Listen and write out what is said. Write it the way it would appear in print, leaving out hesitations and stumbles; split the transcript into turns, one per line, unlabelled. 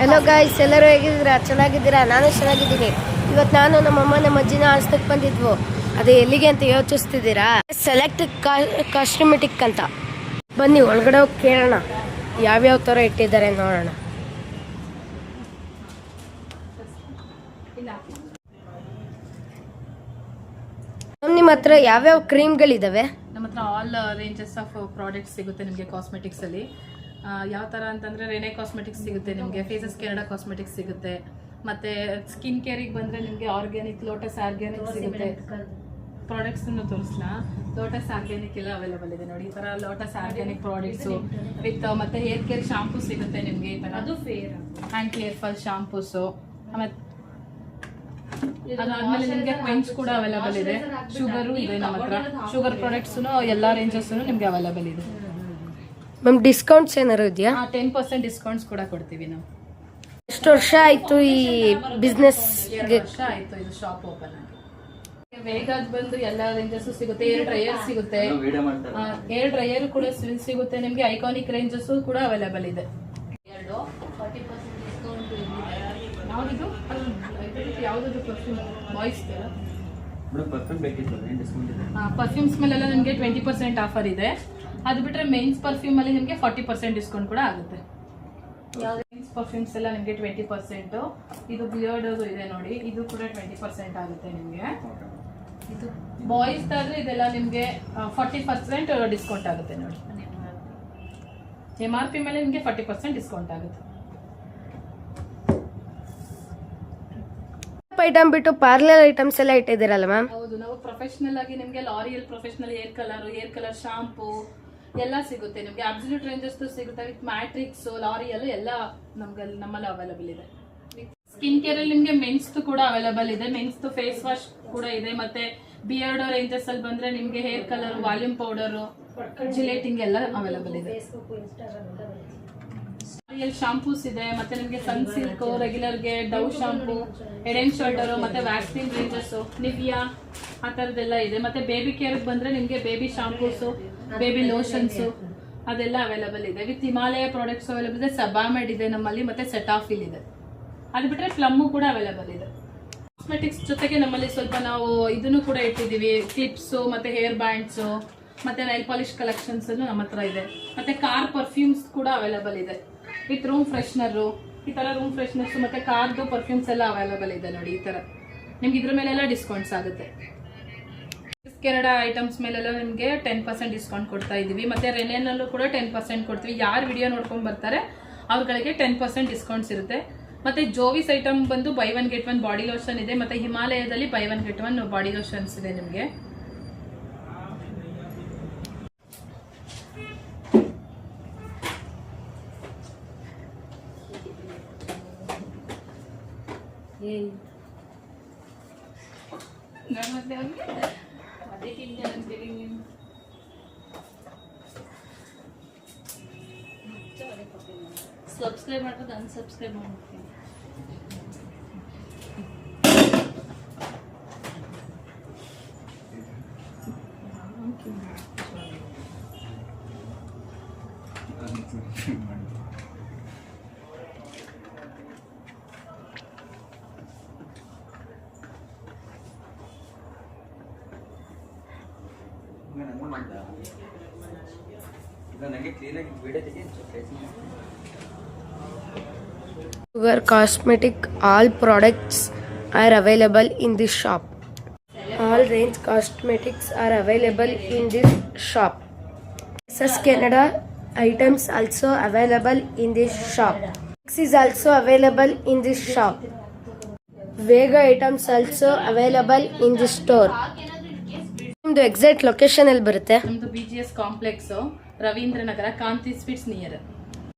Hello guys, ಎಲ್ಲರೂ ಹೇಗಿದ್ದೀರಾ? ಚೆನ್ನಾಗಿದ್ದೀರಾ? ನಾನು ಚೆನ್ನಾಗಿದ್ದೀನಿ. ಇವತ್ತು ನಾನು ನಮ್ಮಮ್ಮ ನಮ್ಮ ಅಜ್ಜಿನ ಆಸ್ತಕ್ಕೆ ಬಂದಿದ್ವು. ಅದು ಎಲ್ಲಿಗೆ ಅಂತ ಯೋಚಿಸ್ತಿದ್ದೀರಾ? ಸೆಲೆಕ್ಟ್ ಕಾಸ್ಮೆಟಿಕ್ ಅಂತ. ಬನ್ನಿ ಒಳಗಡೆ ಹೋಗಿ ಕೇಳೋಣ ಯಾವ್ಯಾವ ಥರ ಇಟ್ಟಿದ್ದಾರೆ ನೋಡೋಣ. ನಿಮ್ಮ ಹತ್ರ ಯಾವ್ಯಾವ ಕ್ರೀಮ್ಗಳಿದಾವೆ?
ನಮ್ಮ ಹತ್ರ ಆಲ್ ರೇಂಜಸ್ ಆಫ್ ಪ್ರಾಡಕ್ಟ್ಸ್ ಸಿಗುತ್ತೆ ನಿಮಗೆ ಕಾಸ್ಮೆಟಿಕ್ಸ್ ಅಲ್ಲಿ. ಯಾವ ಥರ ಅಂತಂದರೆ ರೆನೆ ಕಾಸ್ಮೆಟಿಕ್ಸ್ ಸಿಗುತ್ತೆ ನಿಮಗೆ, ಫೇಸಸ್ ಕೆನಡಾ ಕಾಸ್ಮೆಟಿಕ್ಸ್ ಸಿಗುತ್ತೆ, ಮತ್ತು ಸ್ಕಿನ್ ಕೇರಿಗೆ ಬಂದರೆ ನಿಮಗೆ ಆರ್ಗ್ಯಾನಿಕ್ ಲೋಟಸ್ ಆರ್ಗ್ಯಾನಿಕ್ ಸಿಗುತ್ತೆ. ಪ್ರಾಡಕ್ಟ್ಸನ್ನು ತೋರಿಸ್ಲಾ? ಲೋಟಸ್ ಆರ್ಗ್ಯಾನಿಕ್ ಎಲ್ಲ ಅವೈಲೇಬಲ್ ಇದೆ ನೋಡಿ. ಈ ಥರ ಲೋಟಸ್ ಆರ್ಗ್ಯಾನಿಕ್ ಪ್ರಾಡಕ್ಟ್ಸು ವಿತ್ ಮತ್ತು ಹೇರ್ ಕೇರ್ ಶಾಂಪೂ ಸಿಗುತ್ತೆ ನಿಮಗೆ. ಈ ಥರ ಅದು ಫೇರ್ ಆ್ಯಂಡ್ ಕೇರ್ ಫಾಲ್ ಶಾಂಪೂಸು, ಆಮೇಲೆ ಅದಾದ್ಮೇಲೆ ನಿಮಗೆ ಕ್ವೆಂಚ್ ಕೂಡ ಅವೈಲೇಬಲ್ ಇದೆ. ಶುಗರು ಇದೆ ನಮ್ಮ ಹತ್ರ. ಶುಗರ್ ಪ್ರಾಡಕ್ಟ್ಸು ಎಲ್ಲ ರೇಂಜಸ್ಸು ನಿಮಗೆ ಅವೈಲೇಬಲ್ ಇದೆ.
ಮ್ಯಾಮ್ ಡಿಸ್ಕೌಂಟ್ಸ್ ಏನಾರು ಇದೆಯಾ?
10% ಡಿಸ್ಕೌಂಟ್ಸ್ ಕೂಡ ಕೊಡ್ತೀವಿ ನಾವು.
ಎಷ್ಟು ವರ್ಷ ಆಯಿತು ಈ ಬಿಸ್ನೆಸ್?
2 ವರ್ಷ ಆಯಿತು ಇದು ಶಾಪ್ ಓಪನ್ ಆಗಿ. ವೇಗಾದ್ ಬಂದು ಎಲ್ಲ ರೇಂಜಸ್ ಸಿಗುತ್ತೆ. ಏರ್ ಡ್ರೈಯರ್ ಸಿಗುತ್ತೆ, ಏರ್ ಡ್ರೈಯರ್ ಕೂಡ ಸಿಗುತ್ತೆ ನಿಮಗೆ. ಐಕಾನಿಕ್ ರೇಂಜಸ್ ಕೂಡ ಅವೈಲೇಬಲ್ ಇದೆ. ಯಾವ್ದು ಯಾವ್ದು ಪರ್ಫ್ಯೂಮ್ ಬಾಯ್ಸ್ ಪರ್ಫ್ಯೂಮ್ಸ್ ಮೇಲೆಲ್ಲ ನಿಮಗೆ 20% ಆಫರ್ ಇದೆ. ಅದು ಬಿಟ್ರೆ ಮೇನ್ಸ್ ಪರ್ಫ್ಯೂಮ್ ಅಲ್ಲಿ ನಿಮಗೆ 40% ಡಿಸ್ಕೌಂಟ್ ಕೂಡ ಆಗುತ್ತೆ. ಮೇನ್ಸ್ ಪರ್ಫ್ಯೂಮ್ಸ್ ಎಲ್ಲ ನಿಮಗೆ 20%. ಇದು ಬಿಯರ್ಡ್ ಇದೆ ನೋಡಿ, ಇದು ಕೂಡ 20% ಆಗುತ್ತೆ ನಿಮಗೆ. ಇದು ಬಾಯ್ಸ್ ಆದ್ರೆ ಇದೆಲ್ಲ ನಿಮಗೆ 40% ಡಿಸ್ಕೌಂಟ್ ಆಗುತ್ತೆ ನೋಡಿ. MRP ಮೇಲೆ ನಿಮಗೆ 40% ಡಿಸ್ಕೌಂಟ್ ಆಗುತ್ತೆ.
ಐಟಮ್ ಬಿಟ್ಟು ಪಾರ್ಲರ್ ಐಟಮ್ಸ್ ಎಲ್ಲ ಇಟ್ಟಿದ್ದೀರಲ್ಲ ಮ್ಯಾಮ್?
ಹೌದು, ನಾವು ಪ್ರೊಫೆಷನಲ್ ಆಗಿ ನಿಮಗೆ L'Oreal professional hair colour shampoo ಎಲ್ಲ ಸಿಗುತ್ತೆ ನಿಮಗೆ. ಅಬ್ಸಲ್ಯೂಟ್ ರೇಂಜಸ್ ಸಿಗುತ್ತೆ ವಿತ್ ಮ್ಯಾಟ್ರಿಕ್ಸ್, ಲಾರಿಯಲ್ ಎಲ್ಲ ನಮ್ಮಲ್ಲಿ ಅವೈಲೇಬಲ್ ಇದೆ. ಸ್ಕಿನ್ ಕೇರ್ ಅಲ್ಲಿ ನಿಮಗೆ ಮೆನ್ಸ್ ಕೂಡ ಅವೈಲೇಬಲ್ ಇದೆ. ಮೆನ್ಸ್ ಫೇಸ್ ವಾಶ್ ಕೂಡ ಇದೆ. ಮತ್ತೆ ಬಿಯರ್ಡ್ ರೇಂಜಸ್ ಅಲ್ಲಿ ಬಂದ್ರೆ ನಿಮಗೆ ಹೇರ್ ಕಲರ್, ವಾಲ್ಯೂಮ್ ಪೌಡರ್, ಜಿಲೇಟಿಂಗ್ ಎಲ್ಲ ಅವೈಲೇಬಲ್ ಇದೆ. ಶಾಂಪೂಸ್ ಇದೆ. ಮತ್ತೆ ನಿಮಗೆ ಸನ್ ಸಿಲ್ಕ್, ರೆಗ್ಯುಲರ್ಗೆ Dove shampoo, head and shoulder, ಮತ್ತೆ ವ್ಯಾಕ್ಸಿನ್ ರೇಂಜಸ್, ನಿವಿಯಾ ಆ ತರದೆಲ್ಲ ಇದೆ. ಮತ್ತೆ ಬೇಬಿ ಕೇರ್ ಬಂದ್ರೆ ನಿಮಗೆ ಬೇಬಿ ಶಾಂಪೂಸ್, ಬೇಬಿ ಲೋಷನ್ಸ್ ಅದೆಲ್ಲ ಅವೈಲೇಬಲ್ ಇದೆ. ವಿತ್ ಹಿಮಾಲಯ ಪ್ರಾಡಕ್ಟ್ಸ್ ಅವೈಲೇಬಲ್ ಇದೆ. ಸಬಾಮೆಡ್ ಇದೆ ನಮ್ಮಲ್ಲಿ, ಮತ್ತೆ ಸೆಟಾಫಿಲ್ ಇದೆ. ಅದು ಬಿಟ್ರೆ ಪ್ಲಮ್ಮು ಕೂಡ ಅವೈಲೇಬಲ್ ಇದೆ. ಕಾಸ್ಮೆಟಿಕ್ಸ್ ಜೊತೆಗೆ ನಮ್ಮಲ್ಲಿ ಸ್ವಲ್ಪ ನಾವು ಇದನ್ನು ಕೂಡ ಇಟ್ಟಿದ್ದೀವಿ, ಕ್ಲಿಪ್ಸ್ ಮತ್ತೆ ಹೇರ್ ಬ್ಯಾಂಡ್ಸ್ ಮತ್ತೆ ನೈಲ್ ಪಾಲಿಶ್ ಕಲೆಕ್ಷನ್ಸ್ ನಮ್ಮ ಹತ್ರ ಇದೆ. ಮತ್ತೆ ಕಾರ್ ಪರ್ಫ್ಯೂಮ್ಸ್ ಕೂಡ ಅವೈಲೇಬಲ್ ಇದೆ ವಿತ್ ರೂಮ್ ಫ್ರೆಶ್ನರು. ಈ ತರ ರೂಮ್ ಫ್ರೆಶ್ನರ್ಸ್ ಮತ್ತೆ ಕಾರ್ದು ಪರ್ಫ್ಯೂಮ್ಸ್ ಎಲ್ಲ ಅವೈಲೇಬಲ್ ಇದೆ ನೋಡಿ. ಈ ತರ ನಿಮ್ಗೆ ಇದ್ರ ಮೇಲೆಲ್ಲ ಡಿಸ್ಕೌಂಟ್ಸ್ ಆಗುತ್ತೆ. ಕೆನಡಾ ಐಟಮ್ಸ್ ಮೇಲೆಲ್ಲ ನಿಮಗೆ 10% ಡಿಸ್ಕೌಂಟ್ ಕೊಡ್ತಾ ಇದೀವಿ. ಮತ್ತೆ ರೆನೆನಲ್ಲೂ ಕೂಡ 10% ಕೊಡ್ತೀವಿ. ಯಾರು ವಿಡಿಯೋ ನೋಡ್ಕೊಂಡು ಬರ್ತಾರೆ ಅವ್ರಗಳಿಗೆ 10% ಡಿಸ್ಕೌಂಟ್ಸ್ ಇರುತ್ತೆ. ಮತ್ತೆ ಜೋವಿಸ್ ಐಟಮ್ ಬಂದು ಬೈ 1 get 1 ಬಾಡಿ ಲೋಷನ್ ಇದೆ. ಮತ್ತೆ ಹಿಮಾಲಯದಲ್ಲಿ ಬೈ 1 get 1 ಬಾಡಿ ಲೋಷನ್ಸ್ ಇದೆ ನಿಮಗೆ. ಸಬ್ಸ್ಕ್ರೈಬ್ ಮಾಡ್ಬೋದು, ಅನ್ಸಬ್ಸ್ಕ್ರೈಬ್ ಮಾಡ್ತೀನಿ.
Sugar Cosmetic, all products are available in this shop. All range cosmetics are available in this shop. SS Canada items also available in this shop. X is also available in this shop. Vega items also available in this store. ನಿಮ್ದು exact location ಎಲ್ಲಿ ಬರುತ್ತೆ?
ನಮ್ದು BGS complex, Ravindra ನಗರ, ಕಾಂತಿ sweets near.